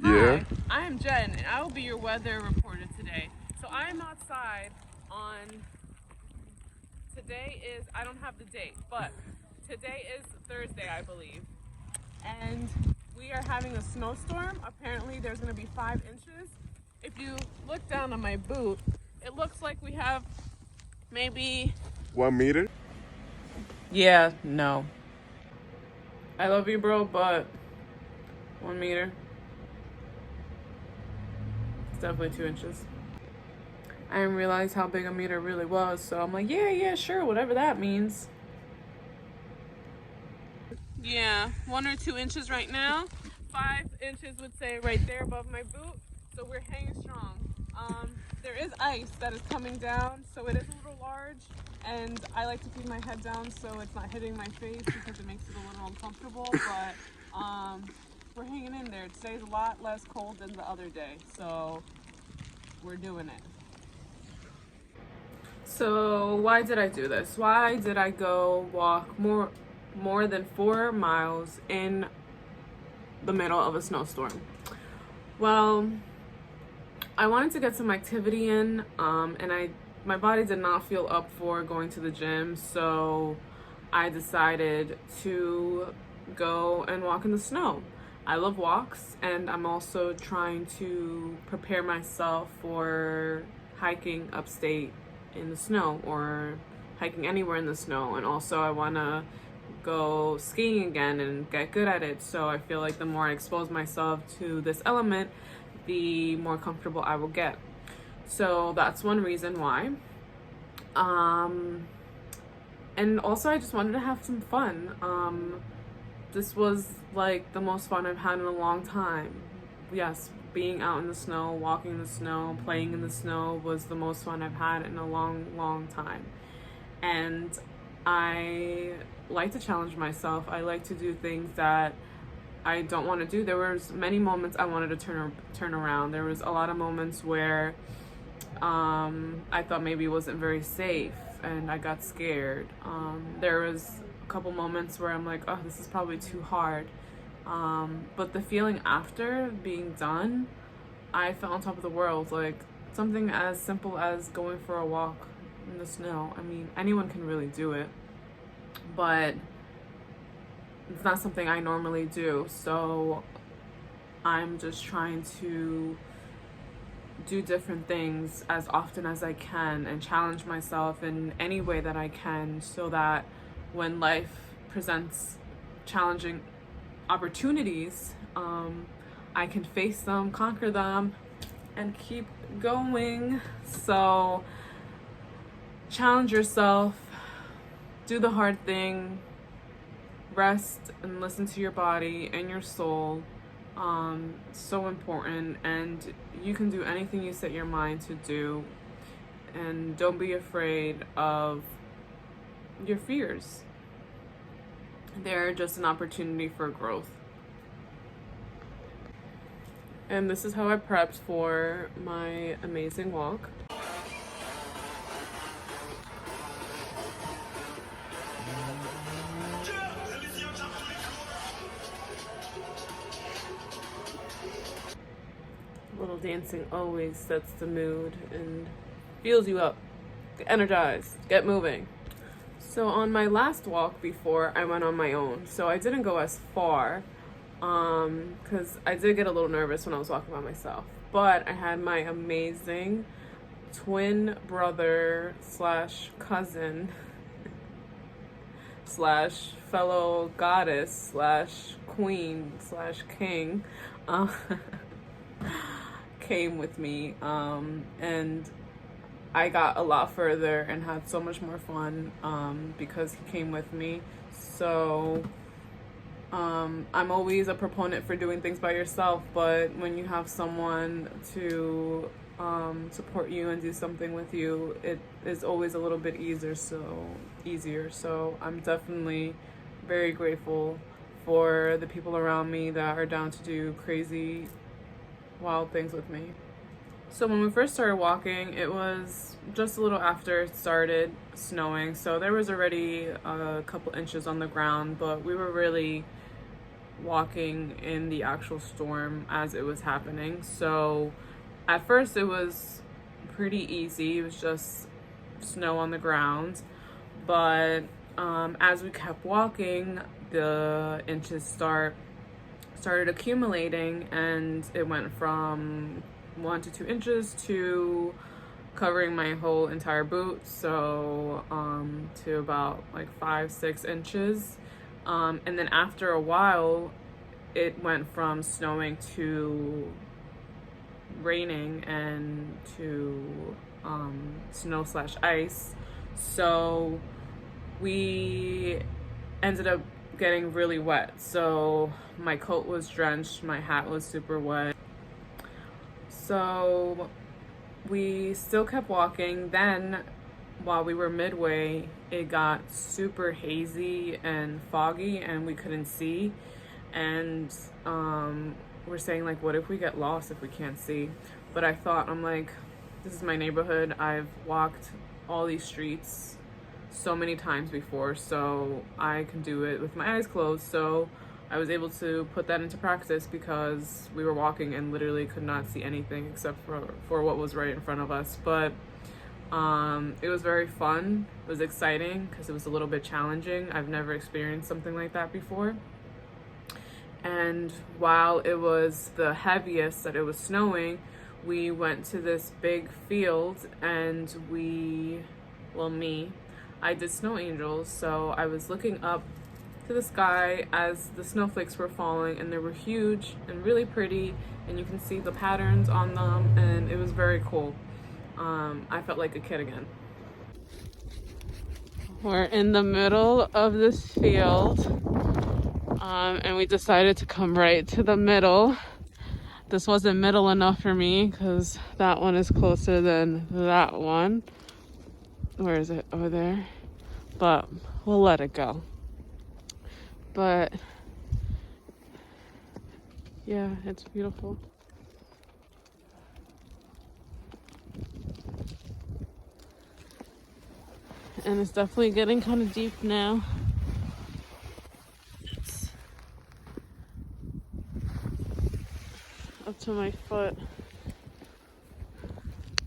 Yeah. Hi, I am Jen, and I will be your weather reporter today. So I am outside on, today is, I don't have the date, but today is Thursday, I believe. And we are having a snowstorm. Apparently there's gonna be 5 inches. If you look down on my boot, it looks like we have maybe... 1 meter? Yeah, no. I love you, bro, but 1 meter. It's definitely 2 inches. I didn't realize how big a meter really was, so I'm like, yeah, sure, whatever that means. Yeah, 1 or 2 inches right now. 5 inches would say right there above my boot. So we're hanging strong. There is ice that is coming down, so it is a little large. And I like to keep my head down so it's not hitting my face because it makes it a little uncomfortable. But we're hanging in there. Today's a lot less cold than the other day, so we're doing it. So why did I do this? Why did I go walk more than 4 miles in the middle of a snowstorm? Well, I wanted to get some activity in, and my body did not feel up for going to the gym, so I decided to go and walk in the snow. I love walks, and I'm also trying to prepare myself for hiking upstate in the snow or hiking anywhere in the snow. And also I want to go skiing again and get good at it. So I feel like the more I expose myself to this element, the more comfortable I will get. So that's one reason why. And also I just wanted to have some fun. This was like the most fun I've had in a long time. Yes, being out in the snow, walking in the snow, playing in the snow was the most fun I've had in a long time. And I like to challenge myself. I like to do things that I don't want to do. There was many moments I wanted to turn around. There was a lot of moments where I thought maybe it wasn't very safe and I got scared. There was a couple moments where I'm like, oh, this is probably too hard. But the feeling after being done, I felt on top of the world. Like something as simple as going for a walk in the snow. I mean, anyone can really do it, but it's not something I normally do. So I'm just trying to do different things as often as I can and challenge myself in any way that I can, so that when life presents challenging opportunities, I can face them, conquer them, and keep going. So challenge yourself, do the hard thing, rest and listen to your body and your soul. So important, and you can do anything you set your mind to do, and don't be afraid of your fears. They're just an opportunity for growth. And this is how I prepped for my amazing walk. Little dancing always sets the mood and fuels you up. Get energized, get moving. So on my last walk before, I went on my own. So I didn't go as far, because I did get a little nervous when I was walking by myself. But I had my amazing twin brother slash cousin slash fellow goddess slash queen slash king came with me, and I got a lot further and had so much more fun because he came with me. So I'm always a proponent for doing things by yourself, but when you have someone to support you and do something with you, it is always a little bit easier. So I'm definitely very grateful for the people around me that are down to do crazy, wild things with me. So when we first started walking, it was just a little after it started snowing, so there was already a couple inches on the ground, but we were really walking in the actual storm as it was happening. So at first it was pretty easy. It was just snow on the ground. But as we kept walking, the inches started accumulating, and it went from 1 to 2 inches to covering my whole entire boot, so to about like 5-6 inches. And then after a while, it went from snowing to raining and to snow slash ice. So we ended up getting really wet. So my coat was drenched, my hat was super wet. So we still kept walking. Then while we were midway, it got super hazy and foggy and we couldn't see. And we're saying like, what if we get lost if we can't see? But I'm like, this is my neighborhood. I've walked all these streets so many times before, so I can do it with my eyes closed. So I was able to put that into practice because we were walking and literally could not see anything except for what was right in front of us. But it was very fun. It was exciting because it was a little bit challenging. I've never experienced something like that before. And while it was the heaviest that it was snowing, we went to this big field and I did snow angels. So I was looking up to the sky as the snowflakes were falling, and they were huge and really pretty, and you can see the patterns on them, and it was very cool. I felt like a kid again. We're in the middle of this field, and we decided to come right to the middle. This wasn't middle enough for me because that one is closer than that one. Where is it? Over there. But we'll let it go. But yeah, it's beautiful. And it's definitely getting kind of deep now. It's up to my foot.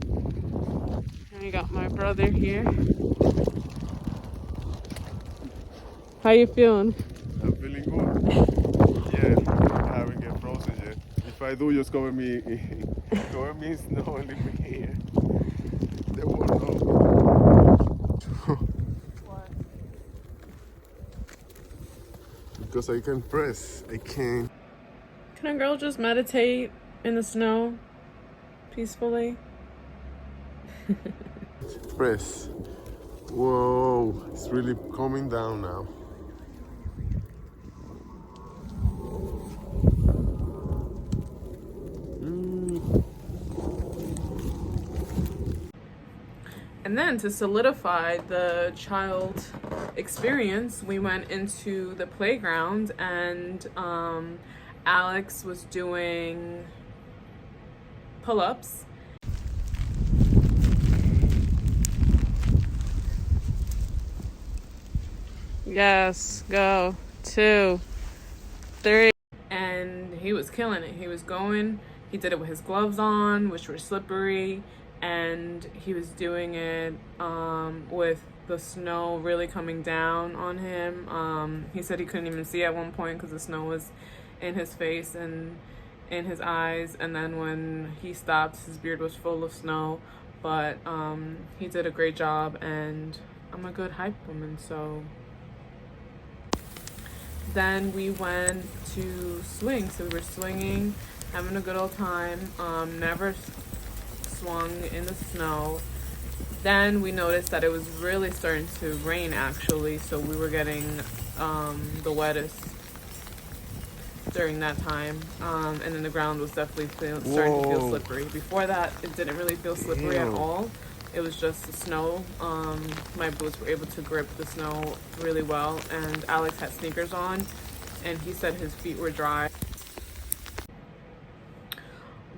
And I got my brother here. How you feeling? I'm feeling good. Yeah, I haven't get frozen yet. If I do, just cover me in snow and leave me here. They won't know. What? Because I can press. I can't. Can a girl just meditate in the snow peacefully? Press. Whoa, it's really coming down now. And then to solidify the child experience, we went into the playground, and Alex was doing pull-ups. Yes, go. 2, 3. And he was killing it. He did it with his gloves on, which were slippery, and he was doing it with the snow really coming down on him. He said he couldn't even see at one point because the snow was in his face and in his eyes, and then when he stopped, his beard was full of snow. But he did a great job, and I'm a good hype woman, so. Then we went to swing. So we were swinging, having a good old time. Never swung in the snow. Then we noticed that it was really starting to rain actually, so we were getting the wettest during that time. And then the ground was definitely starting to feel slippery. Before that, it didn't really feel slippery at all. It was just the snow. My boots were able to grip the snow really well, and Alex had sneakers on, and he said his feet were dry.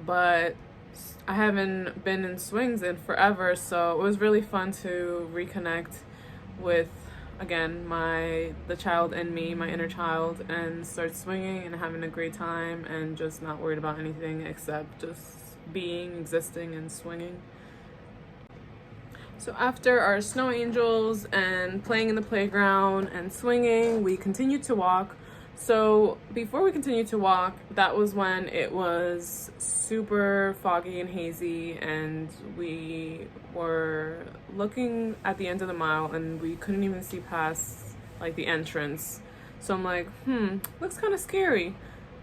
But I haven't been in swings in forever, so it was really fun to reconnect with again, the child in me, my inner child, and start swinging and having a great time and just not worried about anything except just being, existing, and swinging. So after our snow angels and playing in the playground and swinging, we continued to walk. So before we continued to walk, that was when it was super foggy and hazy, and we were looking at the end of the mile and we couldn't even see past like the entrance. So I'm like, looks kind of scary.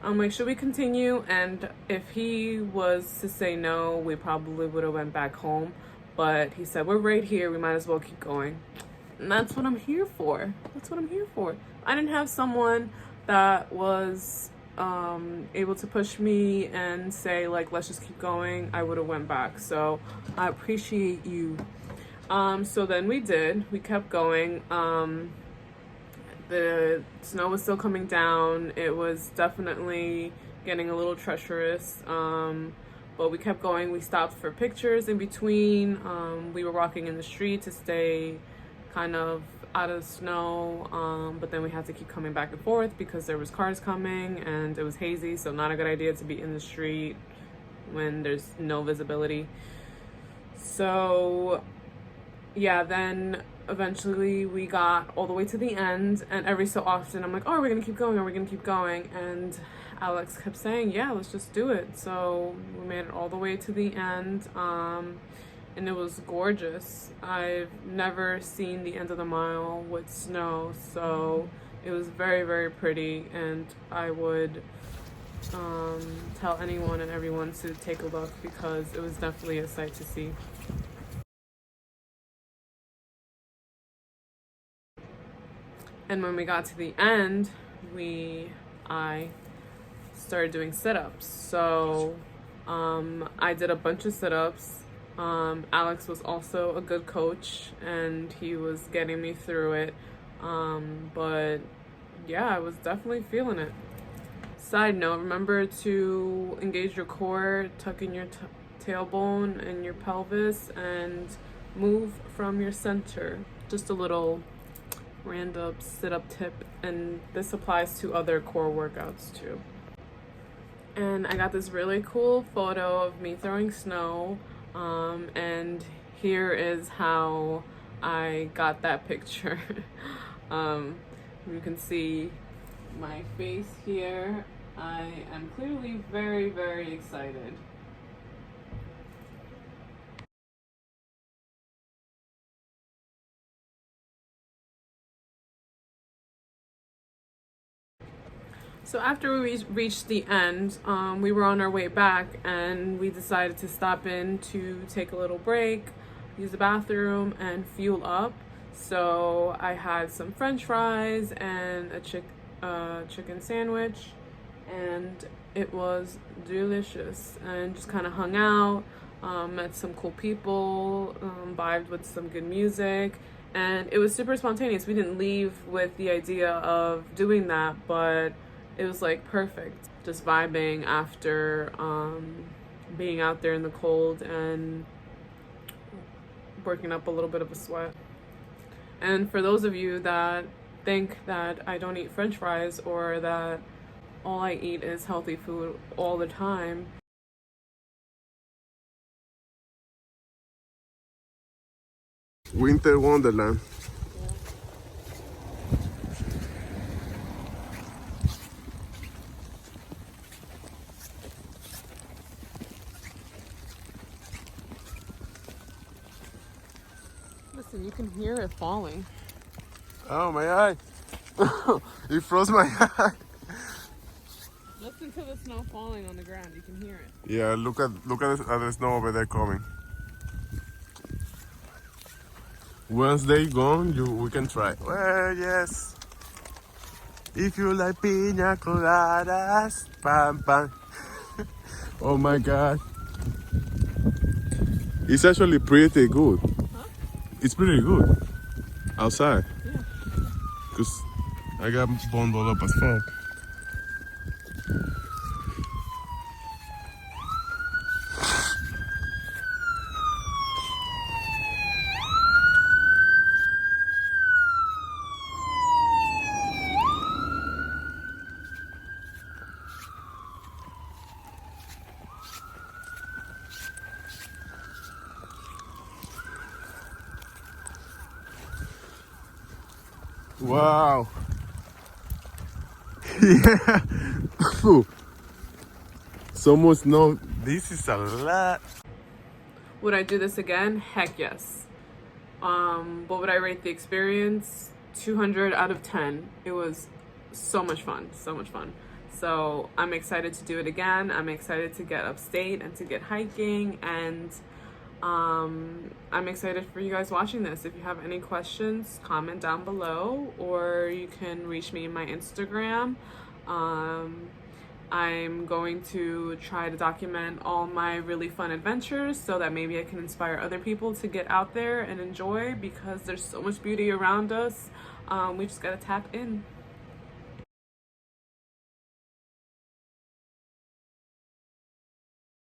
I'm like, should we continue? And if he was to say no, we probably would have went back home. But he said, we're right here, we might as well keep going. And that's what I'm here for. That's what I'm here for. I didn't have someone that was able to push me and say, like, let's just keep going. I would have went back. So I appreciate you. So then we did. We kept going. The snow was still coming down. It was definitely getting a little treacherous. But we kept going. We stopped for pictures in between. We were walking in the street to stay kind of out of the snow. But then we had to keep coming back and forth because there was cars coming and it was hazy. So not a good idea to be in the street when there's no visibility. So yeah, then eventually we got all the way to the end, and every so often I'm like, oh, are we gonna keep going? Are we gonna keep going? And Alex kept saying, yeah, let's just do it. So we made it all the way to the end, and it was gorgeous. I've never seen the end of the mile with snow, so it was very, very pretty, and I would tell anyone and everyone to take a look because it was definitely a sight to see. And when we got to the end, I started doing sit-ups. So I did a bunch of sit-ups. Alex was also a good coach and he was getting me through it. But yeah, I was definitely feeling it. Side note, remember to engage your core, tuck in your tailbone and your pelvis, and move from your center. Just a little random sit-up tip, and this applies to other core workouts too. And I got this really cool photo of me throwing snow, and here is how I got that picture. You can see my face here. I am clearly very, very excited. So after we reached the end, we were on our way back and we decided to stop in to take a little break, use the bathroom, and fuel up. So I had some french fries and a chicken sandwich, and it was delicious. And just kind of hung out, met some cool people, vibed with some good music, and it was super spontaneous. We didn't leave with the idea of doing that, but it was like perfect, just vibing after being out there in the cold and working up a little bit of a sweat. And for those of you that think that I don't eat french fries or that all I eat is healthy food all the time, Winter Wonderland. listen, you can hear it falling. Oh, my eye. You froze my eye. Listen to the snow falling on the ground. You can hear it. Yeah, look at the snow over there coming. Once they gone, we can try. Well, yes. If you like piña coladas, pam pam. Oh my God. It's actually pretty good. Huh? It's pretty good outside. Yeah. Because I got bundled up as fuck. Wow. Yeah. So much snow. This is a lot. Would I do this again? Heck yes. What would I rate the experience? 200 out of 10. It was so much fun, so much fun. So I'm excited to do it again. I'm excited to get upstate and to get hiking, and I'm excited for you guys watching this. If you have any questions, comment down below, or you can reach me in my Instagram. I'm going to try to document all my really fun adventures so that maybe I can inspire other people to get out there and enjoy, because there's so much beauty around us. We just gotta tap in.